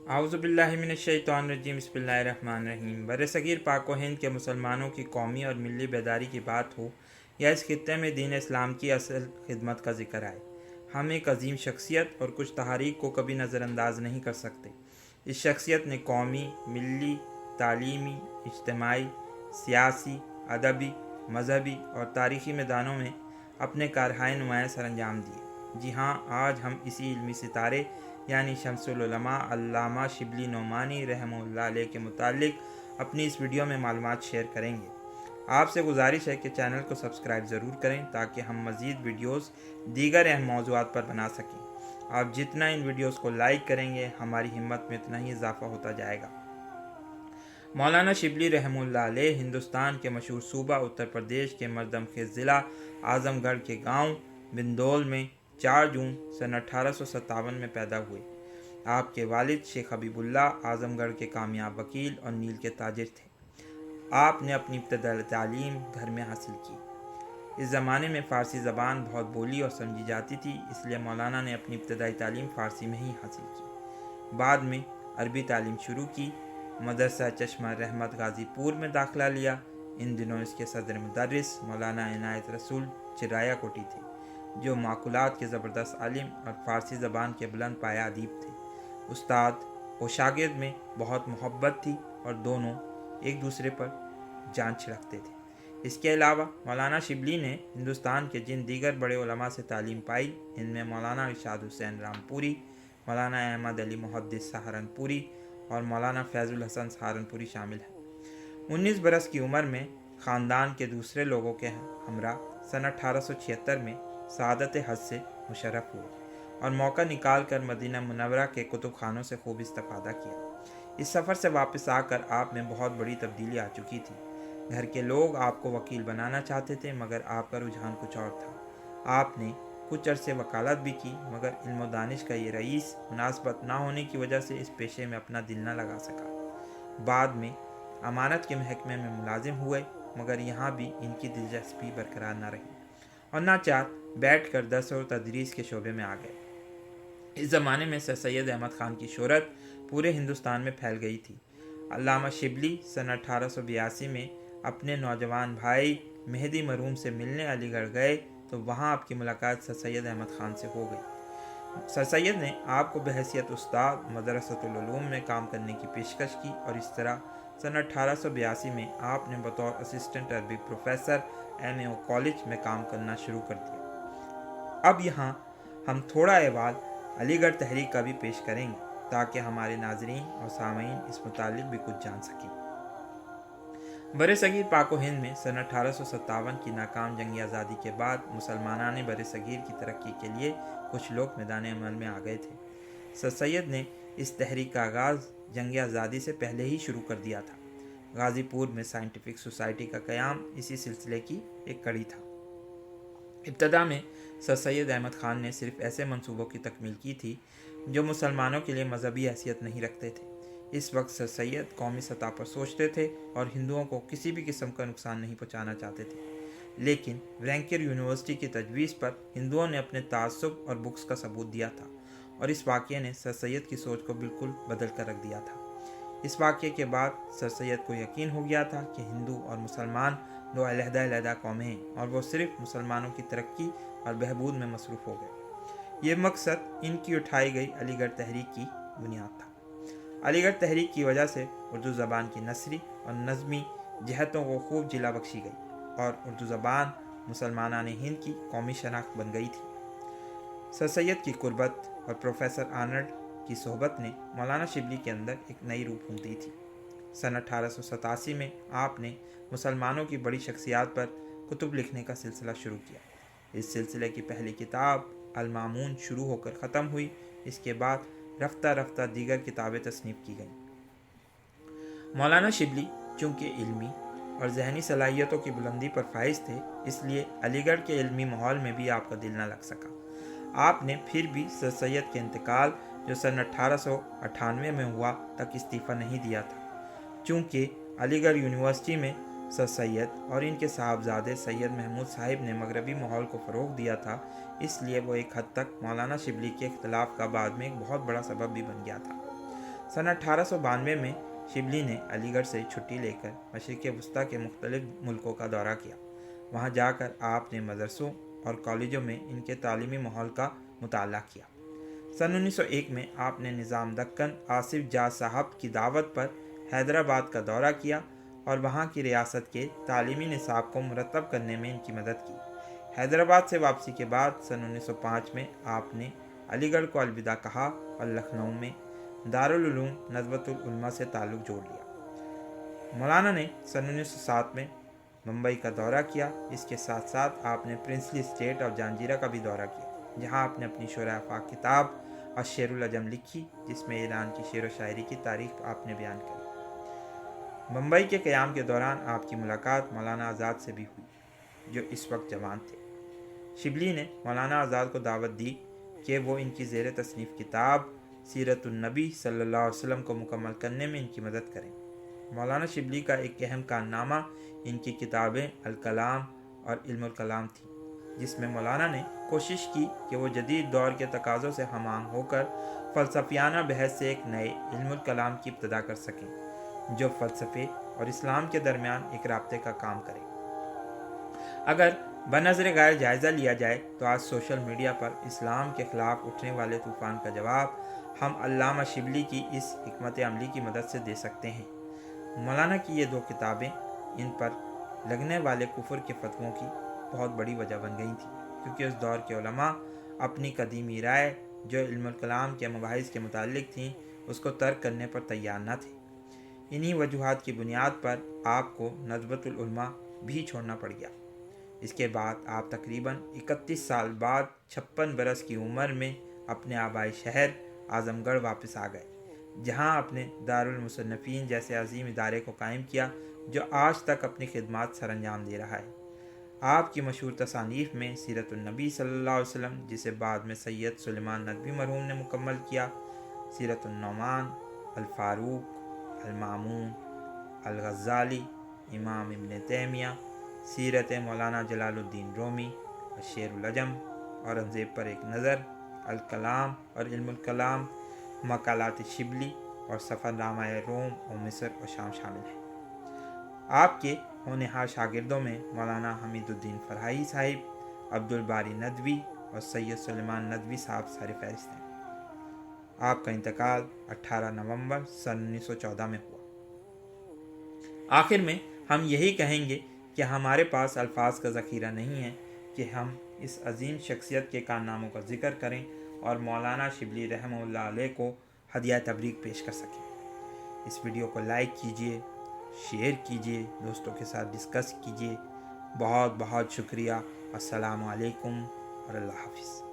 आउज़ुबिल्लाहि मिनश्शैतानिर्रजीम बिस्मिल्लाहिर्रहमानिर्रहीम। बरसगीर पाक व हिंद के मुसलमानों की कौमी और मिली बेदारी की बात हो या इस खित्ते में दीन इस्लाम की असल खिदमत का जिक्र आए, हम एक अजीम शख्सियत और कुछ तहारीक को कभी नज़रअंदाज नहीं कर सकते। इस शख्सियत ने कौमी, मिली, तालीमी, इज्तिमाई, सियासी, अदबी, मजहबी और तारीख़ी मैदानों में अपने कारहाय नुमाया सर अंजाम दिए। जी हाँ, आज हम इसी इल्मी सितारे यानी शम्सुल उलमा अल्लामा शिबली नोमानी रहमतुल्लाह अलैह के मुतालिक अपनी इस वीडियो में मालूमात शेयर करेंगे। आपसे गुजारिश है कि चैनल को सब्सक्राइब ज़रूर करें ताकि हम मज़ीद वीडियोस दीगर अहम मौज़ूआत पर बना सकें। आप जितना इन वीडियोस को लाइक करेंगे हमारी हिम्मत में उतना ही इजाफ़ा होता जाएगा। मौलाना शिबली रहमतुल्लाह अलैह हिंदुस्तान के मशहूर सूबा उत्तर प्रदेश के मर्दमखेज़ ज़िला आज़मगढ़ के गांव बिंदौल में 4 जून सन 1857 में पैदा हुए। आपके वालिद शेख हबीबुल्लाह आज़मगढ़ के कामयाब वकील और नील के ताजिर थे। आपने अपनी इब्तदाई तालीम घर में हासिल की। इस ज़माने में फ़ारसी ज़बान बहुत बोली और समझी जाती थी, इसलिए मौलाना ने अपनी इब्तदाई तालीम फ़ारसी में ही हासिल की। बाद में अरबी तालीम शुरू की। मदरसा चश्मा रहमत गाज़ीपुर में दाखिला लिया। इन दिनों इसके सदर मुदर्रिस मौलाना इनायत रसूल चिराया कोटी थे, जो माकुलात के ज़बरदस्त आलिम और फ़ारसी ज़बान के बुलंद पाया अदीब थे। उस्ताद व शागिर्द में बहुत मोहब्बत थी और दोनों एक दूसरे पर जान छिड़कते थे। इसके अलावा मौलाना शिबली ने हिंदुस्तान के जिन दीगर बड़े उलमा से तालीम पाई, इनमें मौलाना इरशाद हुसैन रामपुरी, मौलाना अहमद अली मुहद्दिस सहारनपुरी और मौलाना फैज़ुल हसन सहारनपुरी शामिल हैं। 19 बरस की उम्र में ख़ानदान के दूसरे लोगों के हमरा सन 1876 में सआदत हज से मुशर्रफ हुए और मौका निकाल कर मदीना मुनव्वरा के कुतुब खानों से खूब इस्तिफ़ादा किया। इस सफ़र से वापस आकर आप में बहुत बड़ी तब्दीली आ चुकी थी। घर के लोग आपको वकील बनाना चाहते थे, मगर आपका रुझान कुछ और था। आपने कुछ अरसे वकालत भी की, मगर इल्म व दानिश का ये रईस मुनासबत ना होने की वजह से इस पेशे में अपना दिल न लगा सका। बाद में अमानत के महकमे में मुलाजिम हुए, मगर यहाँ भी इनकी दिलचस्पी बरकरार न रही और नाचार बैठ कर दर्स और तदरीस के शोबे में आ गए। इस ज़माने में सर सैयद अहमद ख़ान की शोहरत पूरे हिंदुस्तान में फैल गई थी। अल्लामा शिबली सन 1882 में अपने नौजवान भाई मेहदी मरूम से मिलने अलीगढ़ गए तो वहाँ आपकी मुलाकात सर सैयद अहमद ख़ान से हो गई। सर सैयद ने आपको बहैसियत उस्ताद मदरसतुल उलूम में काम करने की पेशकश की और इस तरह सन 1882 में आपने बतौर assistant Arabic professor MAO college में काम करना शुरू कर दिया। अब यहाँ हम थोड़ा अहवाल अलीगढ़ तहरीक का भी पेश करेंगे ताकि हमारे नाजरीन और सामीन इस मुतालिक भी कुछ जान सकें। बरसगीर पाक व हिंद में सन 1857 की नाकाम जंग आज़ादी के बाद मुसलमानान बरसगीर की तरक्की के लिए कुछ लोग मैदान अमल में आ गए थे। सर सैयद ने इस तहरीक का आगाज़ जंग आज़ादी से पहले ही शुरू कर दिया था। गाज़ीपुर में साइंटिफिक सोसाइटी का क़याम इसी सिलसिले की एक कड़ी था। इब्तदा में सर सैयद अहमद ख़ान ने सिर्फ ऐसे मंसूबों की तकमील की थी जो मुसलमानों के लिए मजहबी हैसियत नहीं रखते थे। इस वक्त सर सैयद कौमी सतह पर सोचते थे और हिंदुओं को किसी भी किस्म का नुकसान नहीं पहुंचाना चाहते थे। लेकिन व्रैंकर यूनिवर्सिटी की तजवीज़ पर हिंदुओं ने अपने तासुब और बुक्स का सबूत दिया था और इस वाक़े ने सर सैयद की सोच को बिल्कुल बदल कर रख दिया था। इस वाक़े के बाद सर सैयद को यकीन हो गया था कि हिंदू और मुसलमान दो अलहदा कौमें हैं और वो सिर्फ मुसलमानों की तरक्की और बहबूद में मसरूफ़ हो गए। ये मकसद इनकी उठाई गई अलीगढ़ तहरीक की बुनियाद था। अलीगढ़ तहरीक की वजह से उर्दू ज़बान की नसरी और नज़मी जहतों को खूब जिला बख्शी गई और उर्दू ज़बान मुसलमानान हिंद की कौमी शनाख्त बन गई थी। सर सैयद की कुर्बत और प्रोफेसर आर्नल्ड की सोहबत ने मौलाना शिबली के अंदर एक नई रूह फूंक दी थी। सन 1887 में आपने मुसलमानों की बड़ी शख्सियात पर कुतुब लिखने का सिलसिला शुरू किया। इस सिलसिले की पहली किताब अल-मामून शुरू होकर ख़त्म हुई। इसके बाद रफ्ता रफ्ता दीगर किताबें तस्नीफ़ की गईं। मौलाना शिबली चूँकि इल्मी और जहनी सलाहियतों की बुलंदी पर फाइज थे, इसलिए अलीगढ़ के इल्मी माहौल में भी आपका दिल न लग सका। आपने फिर भी सर सैयद के इंतकाल जो सन 1898 में हुआ तक इस्तीफ़ा नहीं दिया था। चूँकि अलीगढ़ यूनिवर्सिटी में सर सैयद और इनके साहबजादे सैयद महमूद साहिब ने मगरबी माहौल को फ़रोग़ दिया था, इसलिए वो एक हद तक मौलाना शिबली के इख्तिलाफ़ का बाद में एक बहुत बड़ा सबब भी बन गया था। सन 1892 में शिबली ने अलीगढ़ से छुट्टी लेकर मशरिक़ वस्ती के मुख्तलिफ मुल्कों का दौरा किया। वहाँ जाकर आपने मदरसों और कॉलेजों में इनके तालीमी माहौल का मुताला किया। सन 1901 में आपने निज़ाम दक्कन आसिफ जाह साहब की दावत पर हैदराबाद का दौरा किया और वहाँ की रियासत के तालीमी निसाब को मुरतब करने में इनकी मदद की। हैदराबाद से वापसी के बाद सन 1905 में आपने अलीगढ़ को अलविदा कहा और लखनऊ में दारुल उलूम नज़्बतुल उलमा से ताल्लुक़ जोड़ लिया। मौलाना ने सन 1907 में मुंबई का दौरा किया। इसके साथ साथ आपने प्रिंसली स्टेट और जहांगीरा का भी दौरा किया, जहां आपने अपनी शुरा-ए-फाक किताब अश-शेरुल अजम लिखी, जिसमें ईरान की शेर व शायरी की तारीख आपने बयान करी। मुंबई के क़याम के दौरान आपकी मुलाकात मौलाना आज़ाद से भी हुई, जो इस वक्त जवान थे। शिबली ने मौलाना आज़ाद को दावत दी कि वो इनकी ज़ेर तसनीफ़ किताब सीरतुन्नबी सल्लल्लाहु अलैहि वसल्लम को मुकम्मल करने में इनकी मदद करें। मौलाना शिबली का एक अहम कारनामा इनकी किताबें अल-कलाम और इल्मुल कलाम थी, जिसमें मौलाना ने कोशिश की कि वो जदीद दौर के तकाज़ों से हमांग होकर फ़लसफ़ियाना बहस से एक नए इल्मुल कलाम की इब्तिदा कर सकें, जो फ़लसफ़े और इस्लाम के दरमियान एक राब्ते का काम करे। अगर बनज़र गैर जायज़ा लिया जाए तो आज सोशल मीडिया पर इस्लाम के ख़िलाफ़ उठने वाले तूफ़ान का जवाब हम अल्लामा शिबली की इस हिकमत अमली की मदद से दे सकते हैं। मौलाना की ये 2 किताबें इन पर लगने वाले कुफर के फतवों की बहुत बड़ी वजह बन गई थी, क्योंकि उस दौर के उलमा अपनी कदीमी राय जो इल्मुल कलाम के मबाहिस के मुतालिक थी, उसको तर्क करने पर तैयार न थे। इन्हीं वजूहात की बुनियाद पर आपको नज़्बतुल उलमा भी छोड़ना पड़ गया। इसके बाद आप तकरीबन 31 साल बाद 56 बरस की उम्र में अपने आबाई शहर आज़मगढ़ वापस आ गए, जहां आपने दारुल मुसन्नफ़ीन जैसे अजीम इदारे को कायम किया, जो आज तक अपनी खिदमात सर अंजाम दे रहा है। आपकी मशहूर तसानीफ़ में सीरतुन्नबी सल्लल्लाहु अलैहि वसल्लम, जिसे बाद में सैयद सुलेमान नदवी मरहूम ने मुकम्मल किया, सीरतुन्नुमान, अल-फ़ारूक, अल-मामून, अल-ग़ज़्ज़ाली, इमाम इब्न तैमिया, सीरत मौलाना जलालुद्दीन रूमी, अश-शेरुल अजम, औरंगज़ेब पर एक नज़र, अल-कलाम और इल्मुल कलाम, मकालात शिबली और सफ़रनामा रोम और मिस्र और शाम शामिल हैं। आपके होनहार शागिर्दों में मौलाना हमीदुद्दीन फ़रहाई साहिब, अब्दुल बारी नदवी और सैयद सुलेमान नदवी साहब सारे फ़हरिस्त हैं। आपका इंतकाल 18 नवंबर सन 1914 में हुआ। आखिर में हम यही कहेंगे कि हमारे पास अल्फाज का ज़ख़ीरा नहीं है कि हम इस अजीम शख्सियत के कारनामों का जिक्र करें और मौलाना शिबली रहमतुल्लाह अलैह को हदिया तबरीक पेश कर सकें। इस वीडियो को लाइक कीजिए, शेयर कीजिए, दोस्तों के साथ डिस्कस कीजिए। बहुत बहुत शुक्रिया। अस्सलामु अलैकुम और अल्लाह हाफ़िज़।